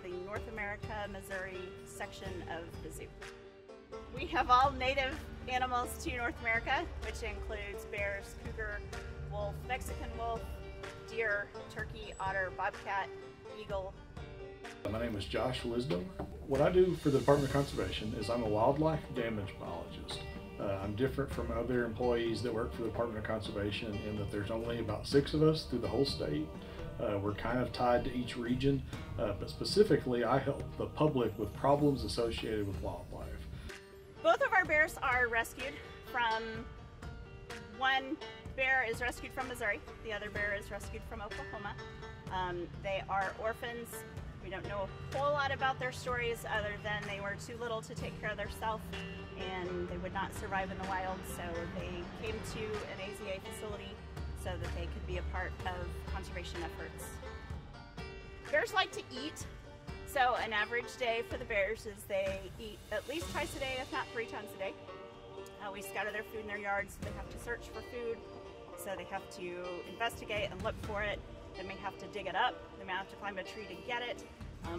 the North America, Missouri section of the zoo. We have all native animals to North America, which includes bears, cougar, wolf, Mexican wolf, deer, turkey, otter, bobcat, eagle. My name is Josh Wisdom. What I do for the Department of Conservation is I'm a wildlife damage biologist. I'm different from other employees that work for the Department of Conservation in that there's only about 6 of us through the whole state. We're kind of tied to each region, but specifically I help the public with problems associated with wildlife. Both of our bears are rescued from, one bear is rescued from Missouri, the other bear is rescued from Oklahoma. They are orphans. We don't know a whole lot about their stories other than they were too little to take care of themselves and they would not survive in the wild, so they came to an AZA facility so that they could be a part of conservation efforts. Bears like to eat, so an average day for the bears is they eat at least twice a day, if not 3 times a day. We scatter their food in their yards, so they have to search for food, so they have to investigate and look for it. They may have to dig it up, they may have to climb a tree to get it.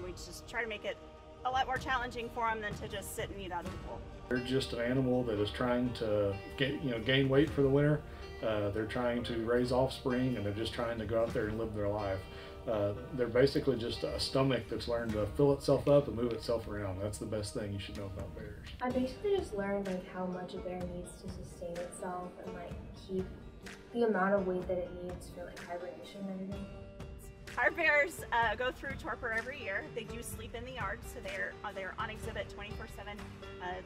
We just try to make it a lot more challenging for them than to just sit and eat out of the bowl. They're just an animal that is trying to gain weight for the winter. They're trying to raise offspring, and they're just trying to go out there and live their life. They're basically just a stomach that's learned to fill itself up and move itself around. That's the best thing you should know about bears. I basically just learned how much a bear needs to sustain itself and keep the amount of weight that it needs for hibernation and everything. Our bears go through torpor every year. They do sleep in the yard, so they're on exhibit 24/7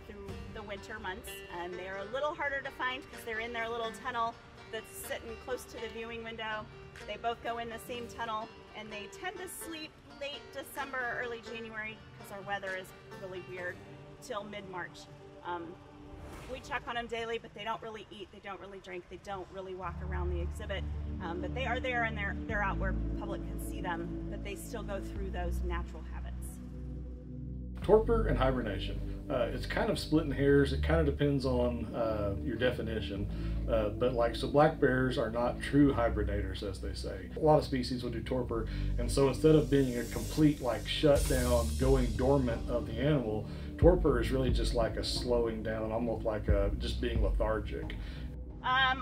through the winter months. They're a little harder to find because they're in their little tunnel that's sitting close to the viewing window. They both go in the same tunnel, and they tend to sleep late December or early January because our weather is really weird till mid-March. We check on them daily, but they don't really eat, they don't really drink, they don't really walk around the exhibit. But they are there and they're out where public can see them, but they still go through those natural habits. Torpor and hibernation. It's kind of splitting hairs. It kind of depends on your definition. So black bears are not true hibernators, as they say. A lot of species will do torpor, and so instead of being a complete shutdown, going dormant of the animal, torpor is really just like a slowing down, almost like just being lethargic.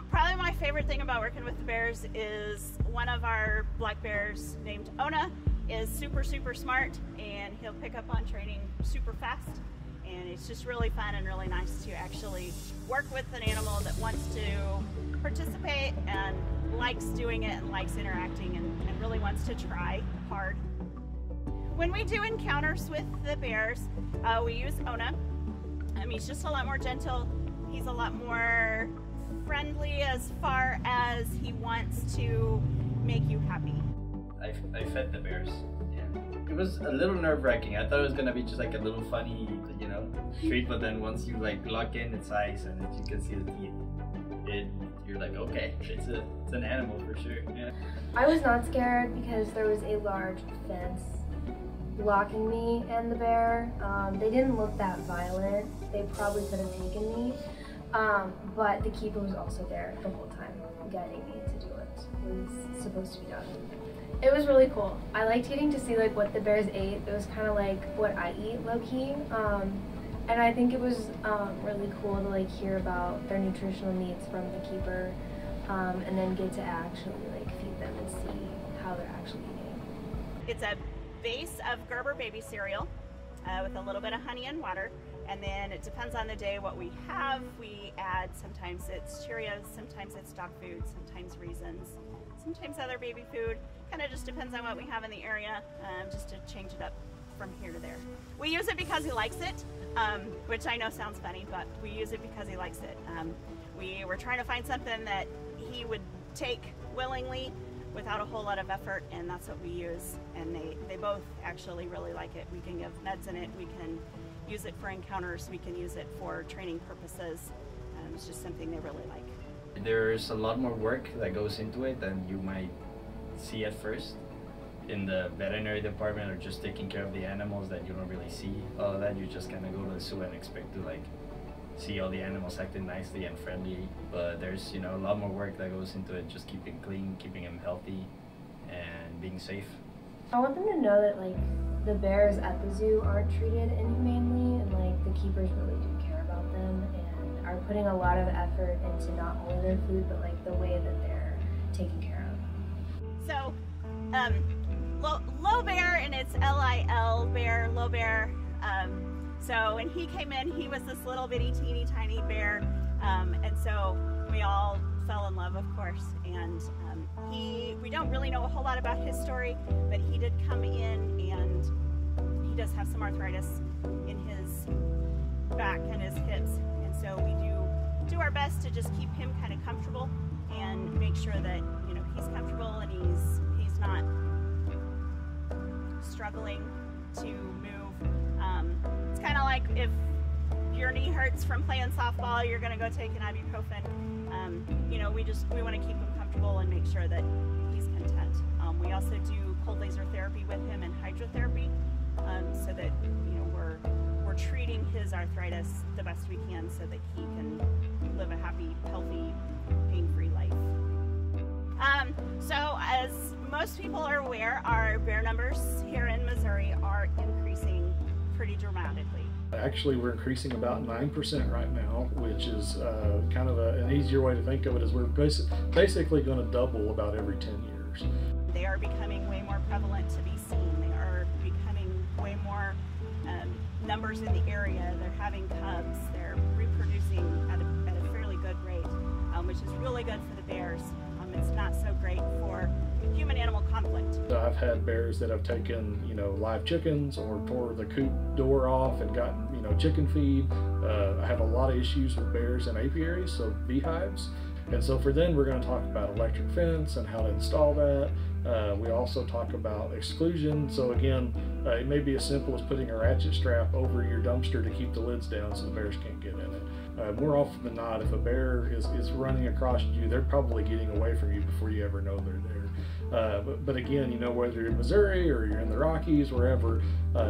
Probably my favorite thing about working with the bears is one of our black bears named Ona is super smart, and he'll pick up on training super fast, and it's just really fun and really nice to actually work with an animal that wants to participate and likes doing it and likes interacting and really wants to try hard. When we do encounters with the bears, we use Ona. He's just a lot more gentle. He's a lot more friendly as far as he wants to make you happy. I fed the bears. Yeah. It was a little nerve-wracking. I thought it was gonna be just a little funny, treat, but then once you lock in its eyes and you can see the teeth, you're like, okay, it's an animal for sure. Yeah. I was not scared because there was a large fence blocking me and the bear. They didn't look that violent. They probably could have taken me, but the keeper was also there the whole time, guiding me to do what was supposed to be done. It was really cool. I liked getting to see what the bears ate. It was kind of like what I eat, low-key. And I think it was really cool to hear about their nutritional needs from the keeper, and then get to actually feed them and see how they're actually eating. It's a base of Gerber baby cereal with a little bit of honey and water, and then it depends on the day what we have. We add, sometimes it's Cheerios, sometimes it's dog food, sometimes raisins, sometimes other baby food. Kind of just depends on what we have in the area, just to change it up from here to there. We use it because he likes it, which I know sounds funny, but we use it because he likes it. We were trying to find something that he would take willingly without a whole lot of effort, and that's what we use. And they both actually really like it. We can give meds in it, we can use it for encounters, we can use it for training purposes. It's just something they really like. There's a lot more work that goes into it than you might see at first. In the veterinary department, or just taking care of the animals, that you don't really see all of that. You just kind of go to the zoo and expect to see all the animals acting nicely and friendly, but there's a lot more work that goes into it, just keeping clean, keeping them healthy, and being safe. I want them to know that the bears at the zoo aren't treated inhumanely, and like the keepers really do care about them and are putting a lot of effort into not only their food but like the way that they're taken care of. So, Low Bear, and it's L-I-L bear, Low Bear. So when he came in, he was this little bitty teeny tiny bear, and so we all fell in love, of course. And we don't really know a whole lot about his story, but he did come in, and he does have some arthritis in his back and his hips, and so we do our best to just keep him kind of comfortable and make sure that, you know, he's comfortable and he's not struggling to move. It's kind of like if your knee hurts from playing softball, you're gonna go take an ibuprofen. You know, we want to keep him comfortable and make sure that he's content. We also do cold laser therapy with him and hydrotherapy, so that, you know, we're treating his arthritis the best we can so that he can live a happy, healthy, pain-free life. So as most people are aware, our bear numbers here in Missouri are increasing pretty dramatically. Actually, we're increasing about 9% right now, which is kind of an easier way to think of it, is we're basically going to double about every 10 years. They are becoming way more prevalent to be seen. They are becoming way more numbers in the area. They're having cubs. They're reproducing at a fairly good rate, which is really good for the bears. It's not so great for human-animal conflict. So I've had bears that have taken, you know, live chickens or tore the coop door off and gotten, you know, chicken feed. I have a lot of issues with bears in apiaries, so beehives. And so for them, we're going to talk about electric fence and how to install that. We also talk about exclusion. So again, it may be as simple as putting a ratchet strap over your dumpster to keep the lids down so the bears can't get in it. More often than not, if a bear is running across you, they're probably getting away from you before you ever know they're there. But again, you know, whether you're in Missouri or you're in the Rockies, wherever,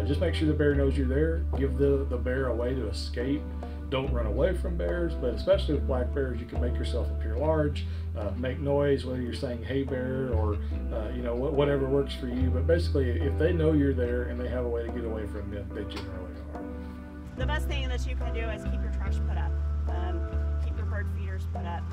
just make sure the bear knows you're there. Give the bear a way to escape. Don't run away from bears, but especially with black bears, you can make yourself appear large, make noise, whether you're saying hey bear or you know, whatever works for you. But basically, if they know you're there and they have a way to get away from you, they generally are. The best thing that you can do is keep your trash put up, keep your bird feeders put up,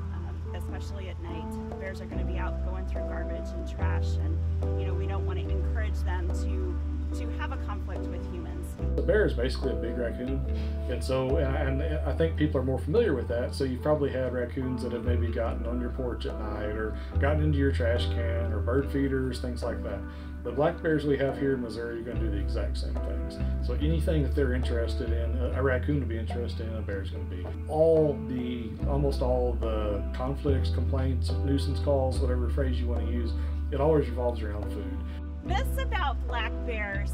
especially at night. Bears are going to be out going through garbage and trash, and, you know, we don't want to encourage them to have a conflict with humans. The bear is basically a big raccoon, and so I think people are more familiar with that. So you've probably had raccoons that have maybe gotten on your porch at night or gotten into your trash can or bird feeders, things like that. The black bears we have here in Missouri are going to do the exact same things. So anything that they're interested in, a raccoon will be interested in, a bear is going to be. Almost all the conflicts, complaints, nuisance calls, whatever phrase you want to use, it always revolves around food. Myths about black bears.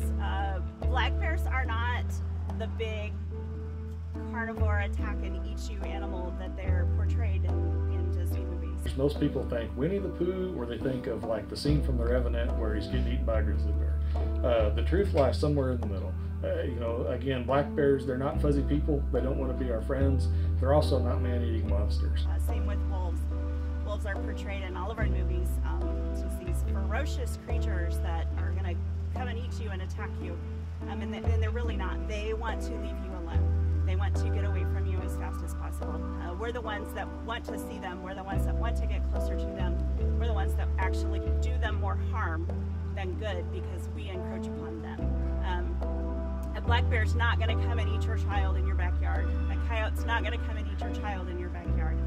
Black bears are not the big carnivore attack and eat you animal that they're portrayed in Disney movies. Most people think Winnie the Pooh, or they think of like the scene from The Revenant where he's getting eaten by a grizzly bear. The truth lies somewhere in the middle. You know, again, black bears, they're not fuzzy people. They don't want to be our friends. They're also not man-eating monsters. Same with wolves. Wolves are portrayed in all of our movies as these ferocious creatures that are going to come and eat you and attack you. And they're really not. They want to leave you alone. They want to get away from you as fast as possible. We're the ones that want to see them. We're the ones that want to get closer to them. We're the ones that actually do them more harm than good because we encroach upon them. A black bear's not going to come and eat your child in your backyard. A coyote's not going to come and eat your child in your backyard.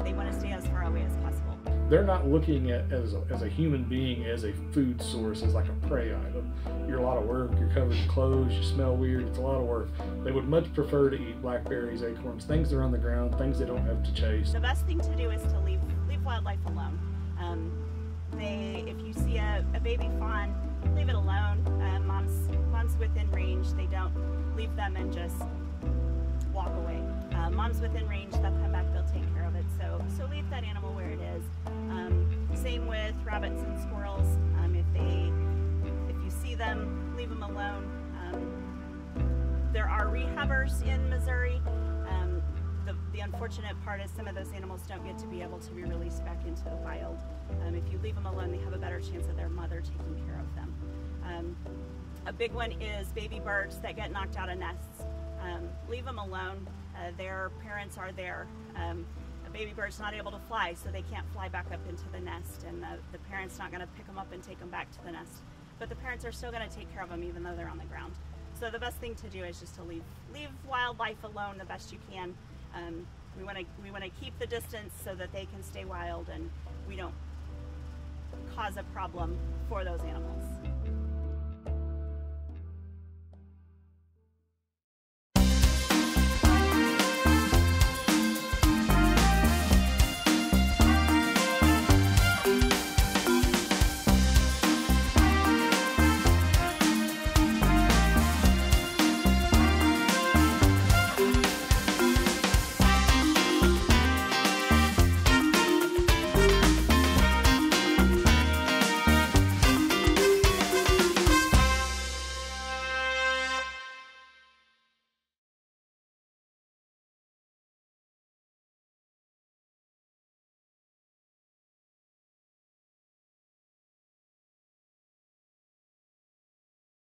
They want to stay as far away as possible. They're not looking at as a human being as a food source, as like a prey item. You're a lot of work, you're covered in clothes, you smell weird, it's a lot of work. They would much prefer to eat blackberries, acorns, things that are on the ground, things they don't have to chase. The best thing to do is to leave wildlife alone. If you see a baby fawn, leave it alone. Mom's within range. They don't leave them and just walk away. Mom's within range, they'll come back, they'll take care of it. So leave that animal where it is. Same with rabbits and squirrels. If you see them, leave them alone. There are rehabbers in Missouri. the unfortunate part is some of those animals don't get to be able to be released back into the wild. If you leave them alone, they have a better chance of their mother taking care of them. A big one is baby birds that get knocked out of nests. Leave them alone. Their parents are there. A baby bird's not able to fly, so they can't fly back up into the nest, and the parent's not going to pick them up and take them back to the nest. But the parents are still going to take care of them even though they're on the ground. So the best thing to do is just to leave wildlife alone the best you can. We want to keep the distance so that they can stay wild and we don't cause a problem for those animals.